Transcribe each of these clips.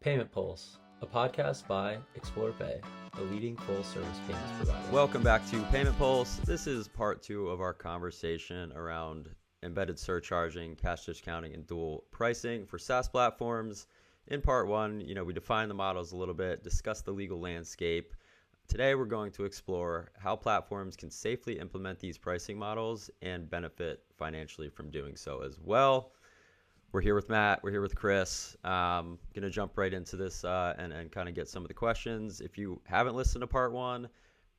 Payment Pulse, a podcast by Xplor Pay, a leading full-service payments provider. Welcome back to Payment Pulse. This is part 2 of our conversation around embedded surcharging, cash discounting, and dual pricing for SaaS platforms. In part 1, we defined the models a little bit, discussed the legal landscape. Today, we're going to explore how platforms can safely implement these pricing models and benefit financially from doing so as well. We're here with Matt. We're here with Chris. Going to jump right into this and kind of get some of the questions. If you haven't listened to part 1,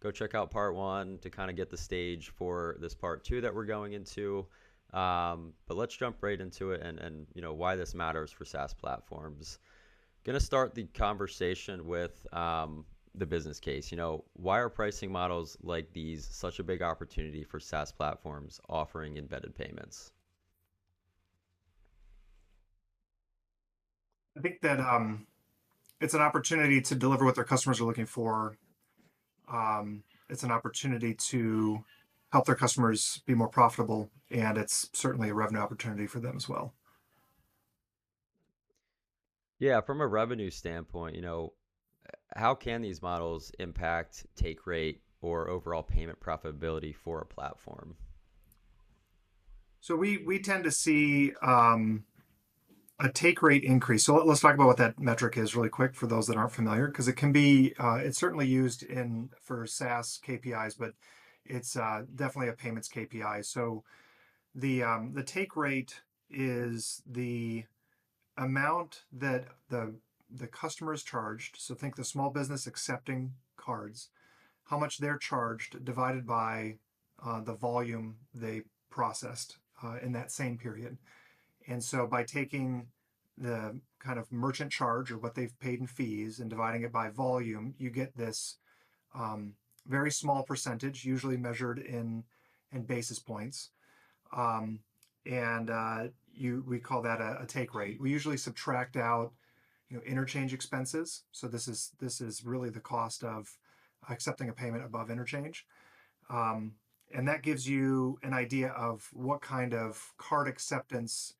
go check out part 1 to kind of get the stage for this part 2 that we're going into. But let's jump right into it and why this matters for SaaS platforms. Going to start the conversation with the business case. Why are pricing models like these such a big opportunity for SaaS platforms offering embedded payments? I think that it's an opportunity to deliver what their customers are looking for. It's an opportunity to help their customers be more profitable, and it's certainly a revenue opportunity for them as well. Yeah, from a revenue standpoint, how can these models impact take rate or overall payment profitability for a platform? So we tend to see a take rate increase. So let's talk about what that metric is really quick for those that aren't familiar, because it can be, it's certainly used for SaaS KPIs, but it's definitely a payments KPI. So the take rate is the amount that the customer is charged. So think the small business accepting cards, how much they're charged divided by the volume they processed in that same period. And so by taking the kind of merchant charge or what they've paid in fees and dividing it by volume, you get this very small percentage, usually measured in basis points. We call that a take rate. We usually subtract out interchange expenses. So this is really the cost of accepting a payment above interchange. And that gives you an idea of what kind of card acceptance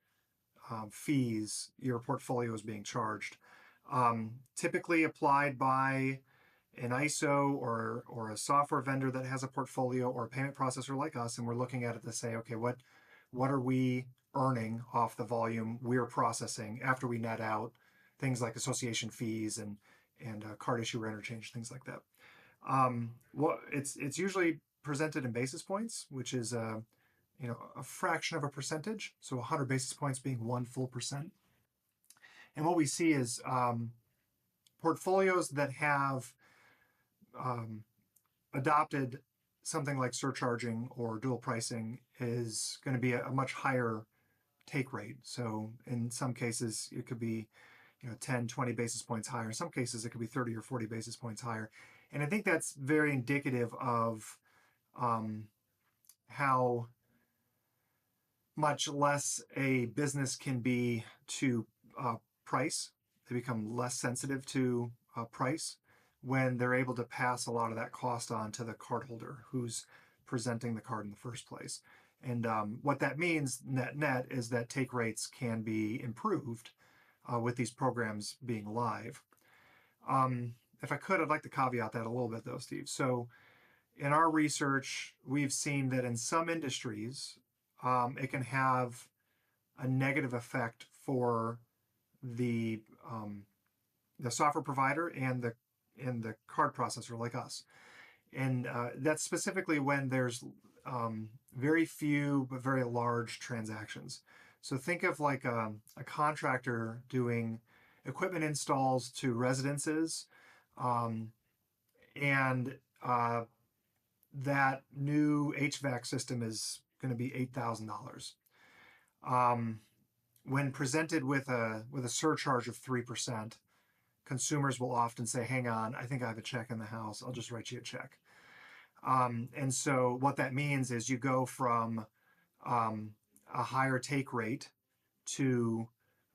fees your portfolio is being charged. Typically applied by an ISO or a software vendor that has a portfolio or a payment processor like us, and we're looking at it to say, okay, what are we earning off the volume we're processing after we net out things like association fees and card issuer interchange, things like that. It's usually presented in basis points, which is a fraction of a percentage. So 100 basis points being 1 full percent. And what we see is portfolios that have adopted something like surcharging or dual pricing is going to be a much higher take rate. So in some cases, it could be 10, 20 basis points higher. In some cases, it could be 30 or 40 basis points higher. And I think that's very indicative of how much less a business can be to price. They become less sensitive to price when they're able to pass a lot of that cost on to the cardholder who's presenting the card in the first place. And what that means net is that take rates can be improved with these programs being live. If I could, I'd like to caveat that a little bit though, Steve. So in our research, we've seen that in some industries, it can have a negative effect for the software provider and the card processor like us. And that's specifically when there's very few but very large transactions. So think of like a contractor doing equipment installs to residences, and that new HVAC system is going to be $8,000. When presented with a surcharge of 3%, consumers will often say, hang on, I think I have a check in the house. I'll just write you a check. And so what that means is you go from a higher take rate to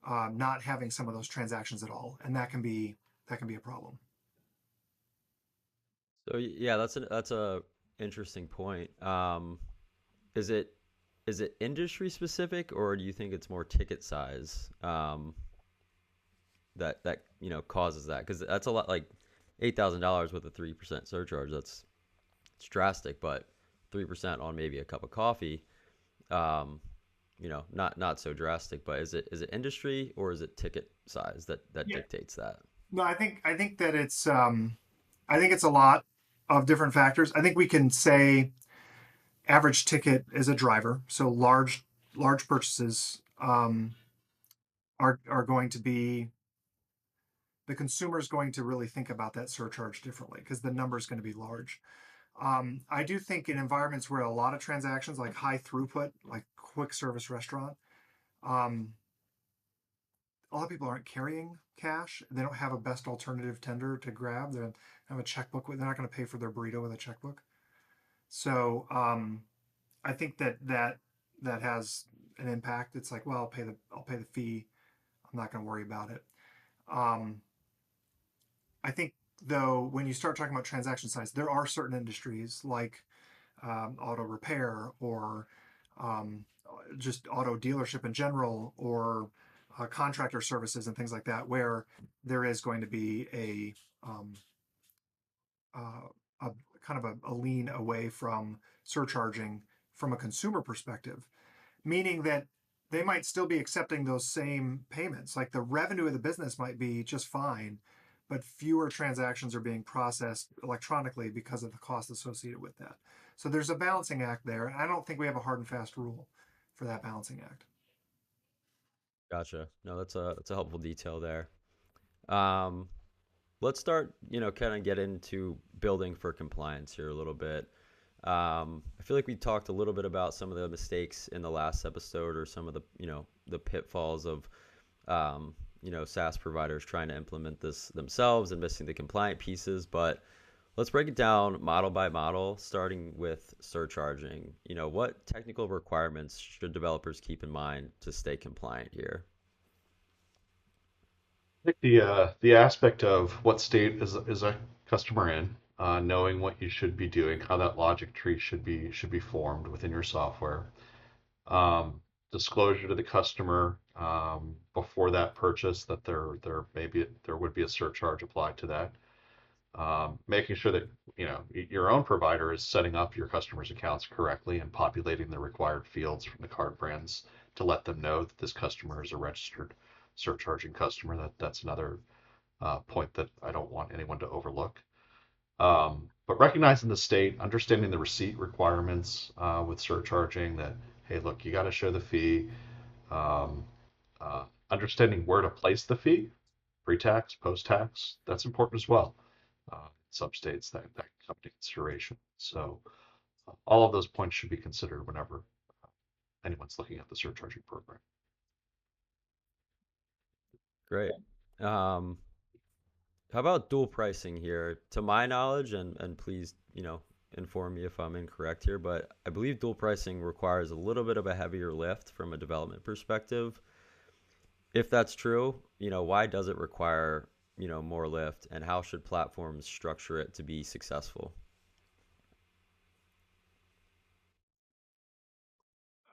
not having some of those transactions at all. And that can be a problem. So yeah, that's a interesting point. Is it industry specific, or do you think it's more ticket size? that causes that? Because that's a lot, like $8,000 with a 3% surcharge. It's drastic, but 3% on maybe a cup of coffee, um, not so drastic. But is it industry or is it ticket size that Yeah. dictates that? No, I think that I think it's a lot of different factors. I think we can say average ticket is a driver. So large purchases are going to be the consumer is going to really think about that surcharge differently because the number is going to be large. I do think in environments where a lot of transactions, like high throughput, like quick service restaurant, um, a lot of people aren't carrying cash. They don't have a best alternative tender to grab. They don't have a checkbook. They're not going to pay for their burrito with a checkbook. So I think that has an impact. It's like, well, I'll pay the fee. I'm not going to worry about it. Um, I think though, when you start talking about transaction size, there are certain industries like auto repair or um, just auto dealership in general or contractor services and things like that, where there is going to be uh, a kind of a lean away from surcharging from a consumer perspective, meaning that they might still be accepting those same payments. Like the revenue of the business might be just fine, but fewer transactions are being processed electronically because of the cost associated with that. So there's a balancing act there. And I don't think we have a hard and fast rule for that balancing act. Gotcha. No, that's a helpful detail there. Um, let's start, kind of get into building for compliance here a little bit. I feel like we talked a little bit about some of the mistakes in the last episode or some of the pitfalls of, SaaS providers trying to implement this themselves and missing the compliant pieces. But let's break it down model by model, starting with surcharging. What technical requirements should developers keep in mind to stay compliant here? I think the aspect of what state is a customer in, knowing what you should be doing, how that logic tree should be formed within your software. Disclosure to the customer before that purchase that there would be a surcharge applied to that. Making sure that your own provider is setting up your customers' accounts correctly and populating the required fields from the card brands to let them know that this customer is a registered surcharging customer. That's another point that I don't want anyone to overlook. But recognizing the state, understanding the receipt requirements with surcharging, that hey, look, you got to show the fee. Um, Understanding where to place the fee, pre-tax, post-tax, that's important as well. Some states that come into consideration. So all of those points should be considered whenever anyone's looking at the surcharging program. Great. Um, how about dual pricing here? To my knowledge, and please, inform me if I'm incorrect here, but I believe dual pricing requires a little bit of a heavier lift from a development perspective. If that's true, why does it require, more lift, and how should platforms structure it to be successful?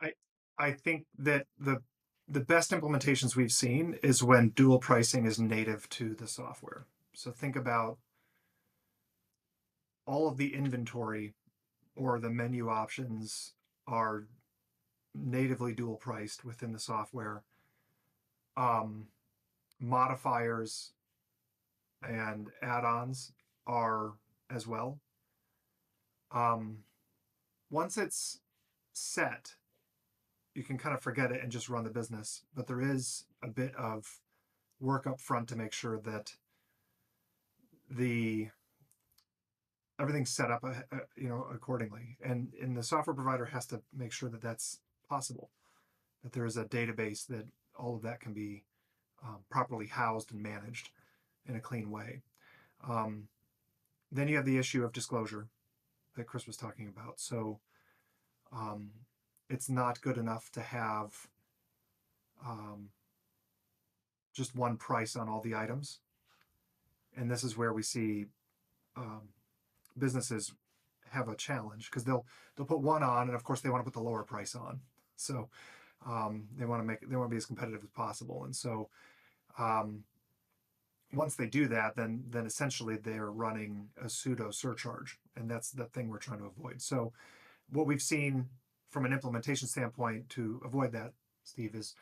I I think that the best implementations we've seen is when dual pricing is native to the software. So think about all of the inventory or the menu options are natively dual priced within the software. Um, Modifiers and add-ons are as well. Um, Once it's set, you can kind of forget it and just run the business. But there is a bit of work up front to make sure that the everything's set up, accordingly. And the software provider has to make sure that that's possible. That there is a database that all of that can be properly housed and managed in a clean way. Um, then you have the issue of disclosure that Chris was talking about. So um, it's not good enough to have um, just one price on all the items. And this is where we see um, businesses have a challenge because they'll put one on, and of course they want to put the lower price on. So they want to be as competitive as possible, and so um, once they do that, then essentially they're running a pseudo surcharge, and that's the thing we're trying to avoid. So what we've seen from an implementation standpoint to avoid that, Steve, is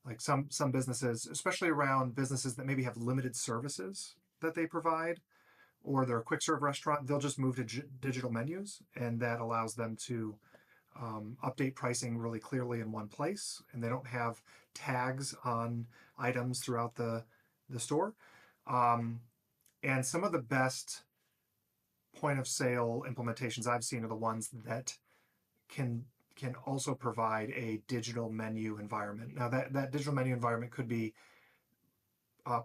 like some businesses, especially around businesses that maybe have limited services that they provide, or they're a quick serve restaurant, they'll just move to digital menus, and that allows them to update pricing really clearly in one place, and they don't have tags on items throughout the store. Um, and some of the best point of sale implementations I've seen are the ones that can can also provide a digital menu environment. Now that digital menu environment could be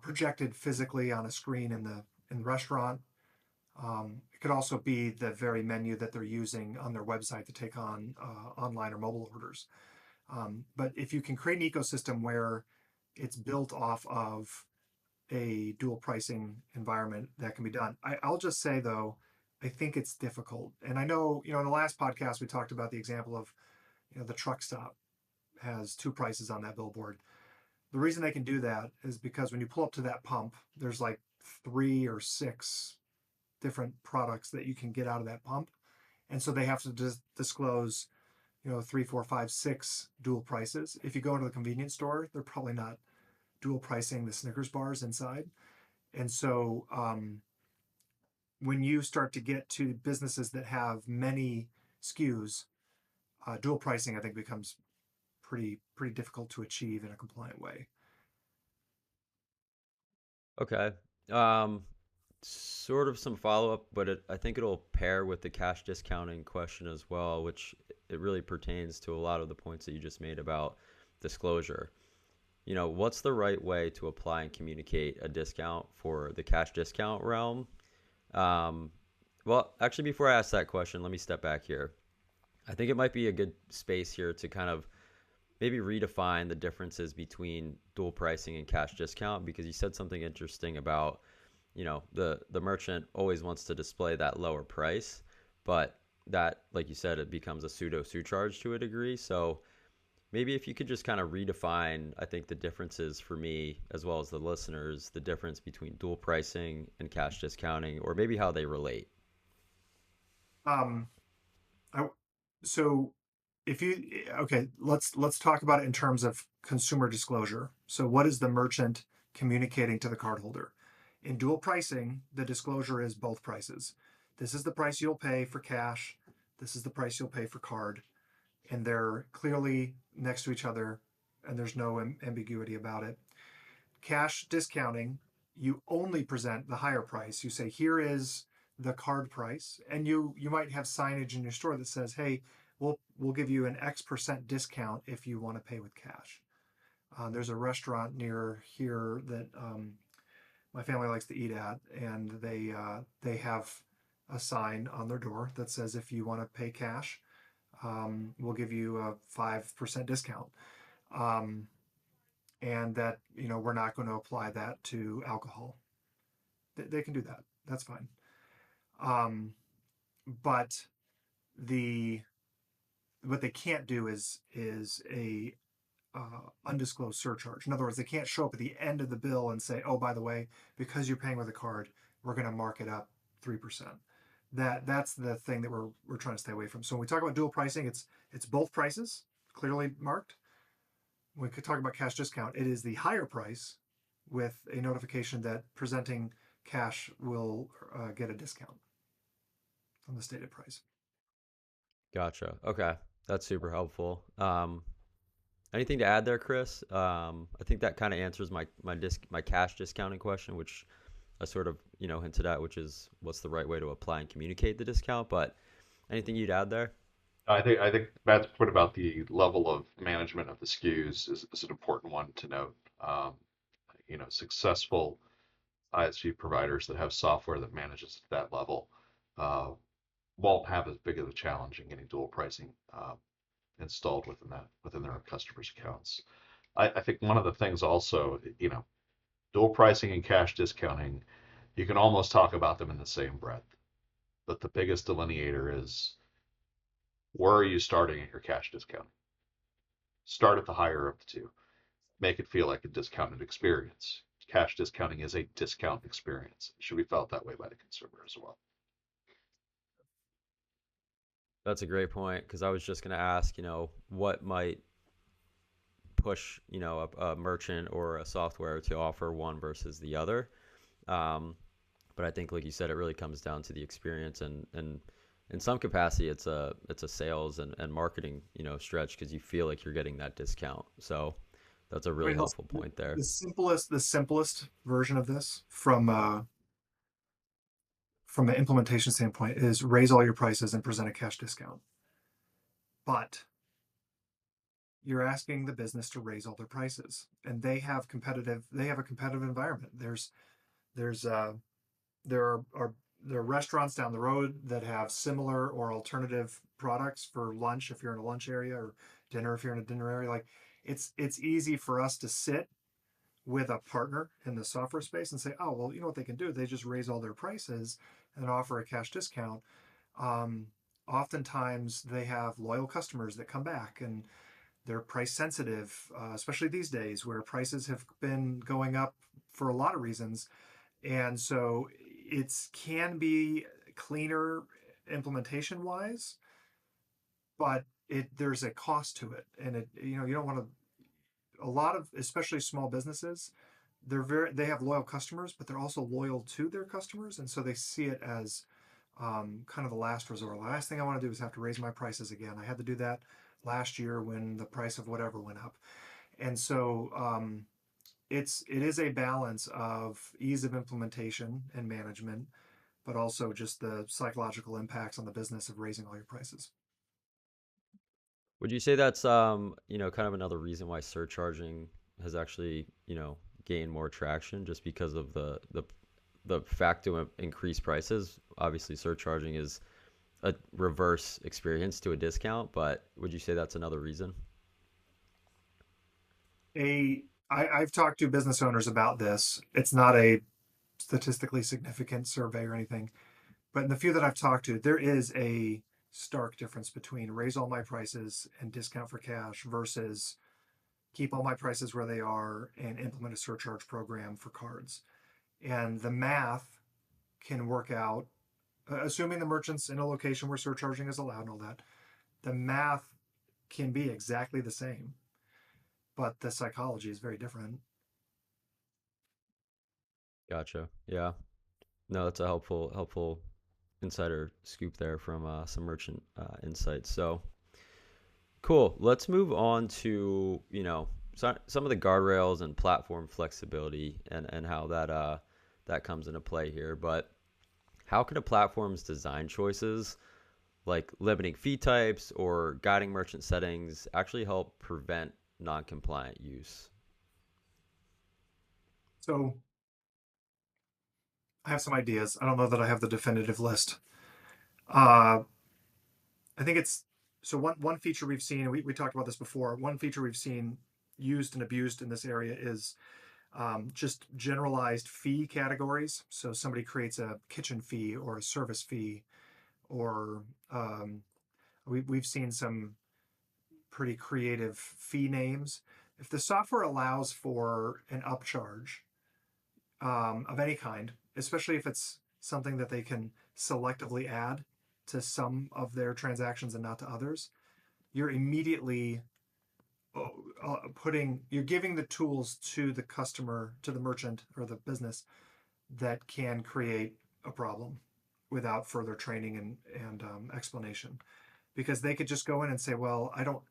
projected physically on a screen in the restaurant. It could also be the very menu that they're using on their website to take on online or mobile orders. But if you can create an ecosystem where it's built off of a dual pricing environment, that can be done. I'll just say though, I think it's difficult. And I know, in the last podcast we talked about the example of, the truck stop has two prices on that billboard. The reason they can do that is because when you pull up to that pump, there's like 3 or 6 different products that you can get out of that pump. And so they have to disclose, 3, 4, 5, 6 dual prices. If you go into the convenience store, they're probably not dual pricing the Snickers bars inside. And so when you start to get to businesses that have many SKUs, dual pricing I think becomes pretty difficult to achieve in a compliant way. Okay. Um, Sort of some follow-up, but I think it'll pair with the cash discounting question as well, which it really pertains to a lot of the points that you just made about disclosure. What's the right way to apply and communicate a discount for the cash discount realm? Um, well, actually, before I ask that question, let me step back here. I think it might be a good space here to kind of maybe redefine the differences between dual pricing and cash discount, because you said something interesting about, the merchant always wants to display that lower price, but that, like you said, it becomes a pseudo surcharge to a degree. So maybe if you could just kind of redefine, I think, the differences for me as well as the listeners, the difference between dual pricing and cash discounting, or maybe how they relate. Um, I, so if you okay, let's talk about it in terms of consumer disclosure. So what is the merchant communicating to the cardholder? In dual pricing, the disclosure is both prices. This is the price you'll pay for cash. This is the price you'll pay for card, and they're clearly next to each other, and there's no ambiguity about it. Cash discounting, you only present the higher price. You say, here is the card price, and you might have signage in your store that says, hey, we'll give you an X% discount if you want to pay with cash. There's a restaurant near here that my family likes to eat at, and they have a sign on their door that says, if you want to pay cash, we'll give you a 5% discount. And that, we're not going to apply that to alcohol. They can do that. That's fine. But the what they can't do is a undisclosed surcharge. In other words, they can't show up at the end of the bill and say, "Oh, by the way, because you're paying with a card, we're going to mark it up 3%." That's the thing that we're trying to stay away from. So when we talk about dual pricing, it's both prices clearly marked. When we could talk about cash discount, it is the higher price with a notification that presenting cash will get a discount on the stated price. Gotcha. Okay. That's super helpful. Anything to add there, Chris? I think that kind of answers my cash discounting question, which I sort of, hinted at, which is what's the right way to apply and communicate the discount. But anything you'd add there? I think Matt's point about the level of management of the SKUs is an important one to note. Successful ISV providers that have software that manages at that level uh, won't have as big of a challenge in getting dual pricing installed within their customers' accounts. I think one of the things also, dual pricing and cash discounting, you can almost talk about them in the same breath. But the biggest delineator is, where are you starting at your cash discount? Start at the higher of the two. Make it feel like a discounted experience. cash discounting is a discount experience. It should be felt that way by the consumer as well. That's a great point, because I was just going to ask, what might push, a merchant or a software to offer one versus the other. But I think, like you said, it really comes down to the experience, and in some capacity, it's a sales and marketing, stretch, because you feel like you're getting that discount. So that's a really helpful point there. The simplest version of this from an implementation standpoint is raise all your prices and present a cash discount. But you're asking the business to raise all their prices, and they have a competitive environment. There are restaurants down the road that have similar or alternative products for lunch if you're in a lunch area, or dinner if you're in a dinner area. Like, it's easy for us to sit with a partner in the software space and say, oh, well, you know what they can do? They just raise all their prices and offer a cash discount. Oftentimes they have loyal customers that come back, and they're price sensitive, especially these days where prices have been going up for a lot of reasons. And so it can be cleaner implementation wise, but there's a cost to it. And you don't want to, a lot of, especially small businesses, they have loyal customers, but they're also loyal to their customers. And so they see it as kind of the last resort. The last thing I want to do is have to raise my prices again. I had to do that last year when the price of whatever went up. And so it is a balance of ease of implementation and management, but also just the psychological impacts on the business of raising all your prices. Would you say that's kind of another reason why surcharging has actually, gained more traction, just because of the fact to increase prices? Obviously, surcharging is a reverse experience to a discount, but would you say that's another reason? I've talked to business owners about this. It's not a statistically significant survey or anything, but in the few that I've talked to, there is a stark difference between raise all my prices and discount for cash versus keep all my prices where they are and implement a surcharge program for cards. And the math can work out, assuming the merchant's in a location where surcharging is allowed and all that, the math can be exactly the same, but the psychology is very different. Gotcha. Yeah. No, that's a helpful insider scoop there from some merchant insights. So cool. Let's move on to, some of the guardrails and platform flexibility, and how that comes into play here. But how can a platform's design choices, like limiting fee types or guiding merchant settings, actually help prevent non-compliant use? So I have some ideas. I don't know that I have the definitive list. I think it's so one feature we've seen, we talked about this before. One feature we've seen used and abused in this area is just generalized fee categories. So somebody creates a kitchen fee or a service fee, or we've seen some pretty creative fee names. If the software allows for an upcharge of any kind, especially if it's something that they can selectively add to some of their transactions and not to others, you're immediately you're giving the tools to the customer, to the merchant or the business, that can create a problem without further training and explanation. Because they could just go in and say, well, I don't,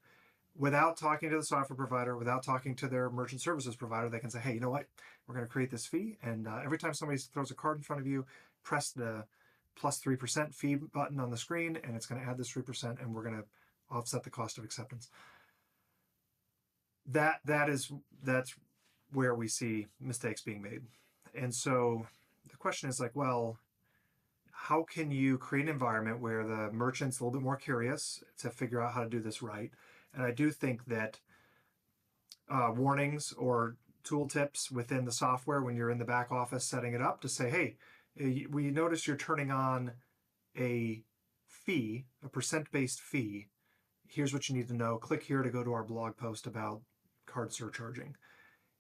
without talking to the software provider, without talking to their merchant services provider, they can say, hey, you know what? We're going to create this fee. And every time somebody throws a card in front of you, press the plus 3% fee button on the screen, and it's going to add this 3%, and we're going to offset the cost of acceptance. That's where we see mistakes being made. And so the question is like, well, how can you create an environment where the merchant's a little bit more curious to figure out how to do this right? And I do think that warnings or tooltips within the software when you're in the back office setting it up to say, hey, we notice you're turning on a fee, a percent-based fee. Here's what you need to know. Click here to go to our blog post about card surcharging.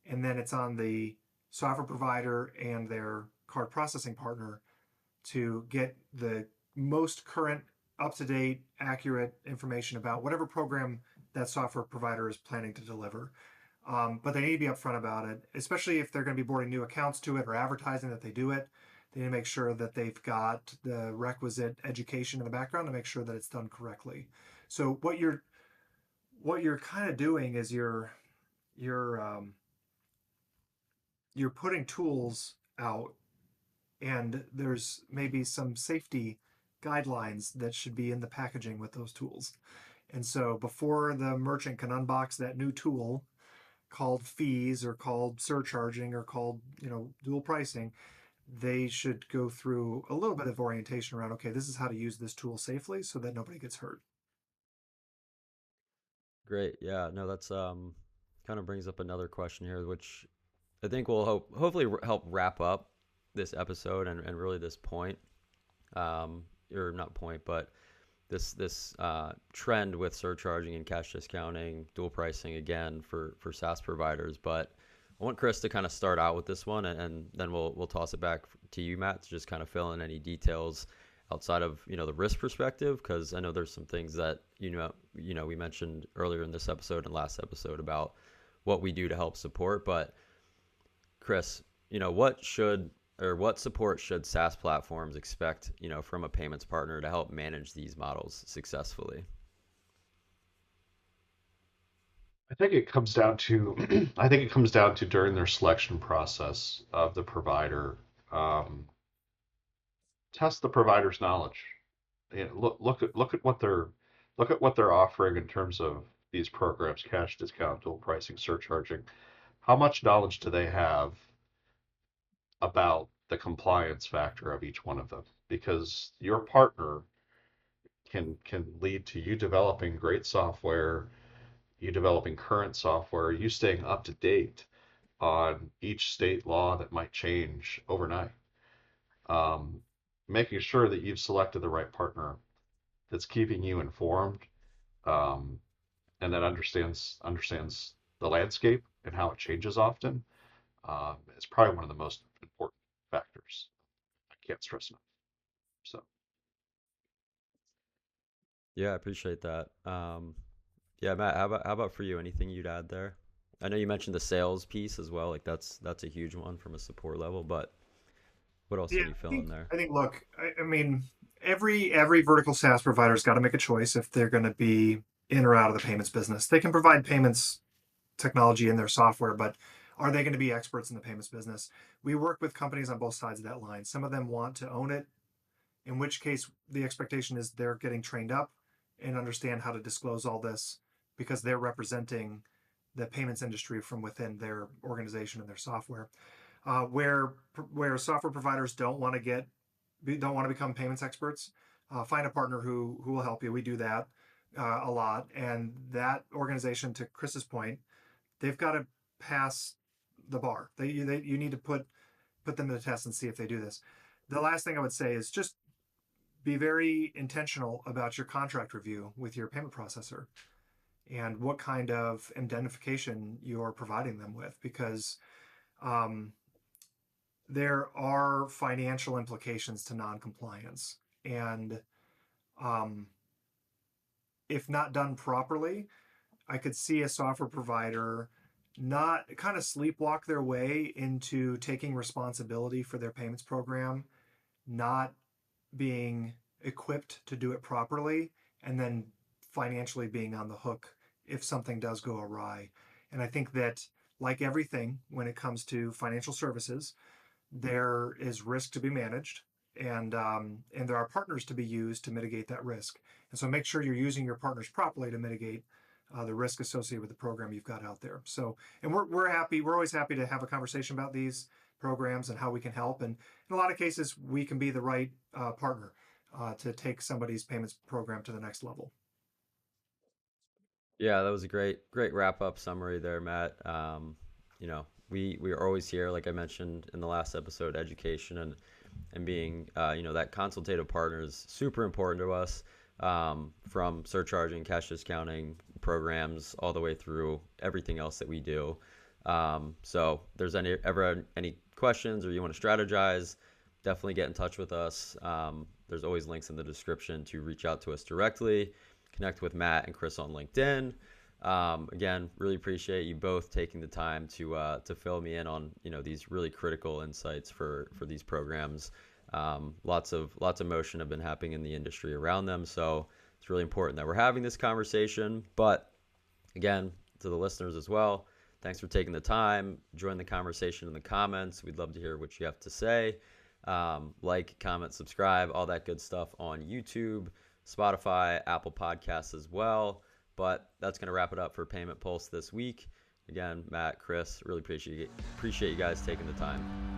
And then it's on the software provider and their card processing partner to get the most current, up-to-date, accurate information about whatever program that software provider is planning to deliver. But they need to be upfront about it, especially if they're going to be boarding new accounts to it or advertising that they do it. They need to make sure that they've got the requisite education in the background to make sure that it's done correctly. So what you're kind of doing is you're putting tools out, and there's maybe some safety guidelines that should be in the packaging with those tools. And so before the merchant can unbox that new tool called fees or called surcharging or called, dual pricing, they should go through a little bit of orientation around, okay, this is how to use this tool safely so that nobody gets hurt. Great. Yeah, no, that's kind of brings up another question here, which I think will hopefully help wrap up this episode and really this point, or not point, but this trend with surcharging and cash discounting, dual pricing again for SaaS providers. But I want Chris to kind of start out with this one, and then we'll toss it back to you, Matt, to just kind of fill in any details outside of the risk perspective, because I know there's some things that we mentioned earlier in this episode and last episode about what we do to help support. But Chris, what support should SaaS platforms expect from a payments partner to help manage these models successfully? I think it comes down to during their selection process of the provider, test the provider's knowledge. Look at what they're offering in terms of these programs: cash discount, dual pricing, surcharging. How much knowledge do they have about the compliance factor of each one of them? Because your partner can lead to you developing great software, you developing current software, you staying up to date on each state law that might change overnight. Making sure that you've selected the right partner that's keeping you informed, um, and that understands the landscape and how it changes often, is probably one of the most important factors. I can't stress enough. So Yeah, I appreciate that. Yeah, Matt, how about for you? Anything you'd add there? I know you mentioned the sales piece as well. Like that's a huge one from a support level, but what else Yeah, can you fill in there? I think look, I mean, every vertical SaaS provider's got to make a choice if they're going to be in or out of the payments business. They can provide payments technology in their software, but are they going to be experts in the payments business? We work with companies on both sides of that line. Some of them want to own it, in which case the expectation is they're getting trained up and understand how to disclose all this because they're representing the payments industry from within their organization and their software. Where software providers don't want to become payments experts, find a partner who will help you. We do that a lot, and that organization, to Chris's point, they've got to pass the bar. You need to put them to the test and see if they do this. The last thing I would say is just be very intentional about your contract review with your payment processor and what kind of indemnification you're providing them with, because there are financial implications to noncompliance. And if not done properly, I could see a software provider not kind of sleepwalk their way into taking responsibility for their payments program, not being equipped to do it properly, and then financially being on the hook if something does go awry. And I think that, like everything when it comes to financial services, there is risk to be managed, and there are partners to be used to mitigate that risk. And so make sure you're using your partners properly to mitigate the risk associated with the program you've got out there. So, and we're happy. We're always happy to have a conversation about these programs and how we can help. And in a lot of cases, we can be the right partner to take somebody's payments program to the next level. Yeah, that was a great wrap up summary there, Matt. We are always here, like I mentioned in the last episode, education and being that consultative partner is super important to us, from surcharging, cash discounting programs, all the way through everything else that we do. So if there's ever any questions or you want to strategize, definitely get in touch with us. There's always links in the description to reach out to us directly, connect with Matt and Chris on LinkedIn. Again, really appreciate you both taking the time to fill me in on, these really critical insights for these programs. Lots of motion have been happening in the industry around them. So it's really important that we're having this conversation. But again, to the listeners as well, thanks for taking the time. Join the conversation in the comments. We'd love to hear what you have to say. Like, comment, subscribe, all that good stuff on YouTube, Spotify, Apple Podcasts as well. But that's going to wrap it up for Payment Pulse this week. Again, Matt, Chris, really appreciate you guys taking the time.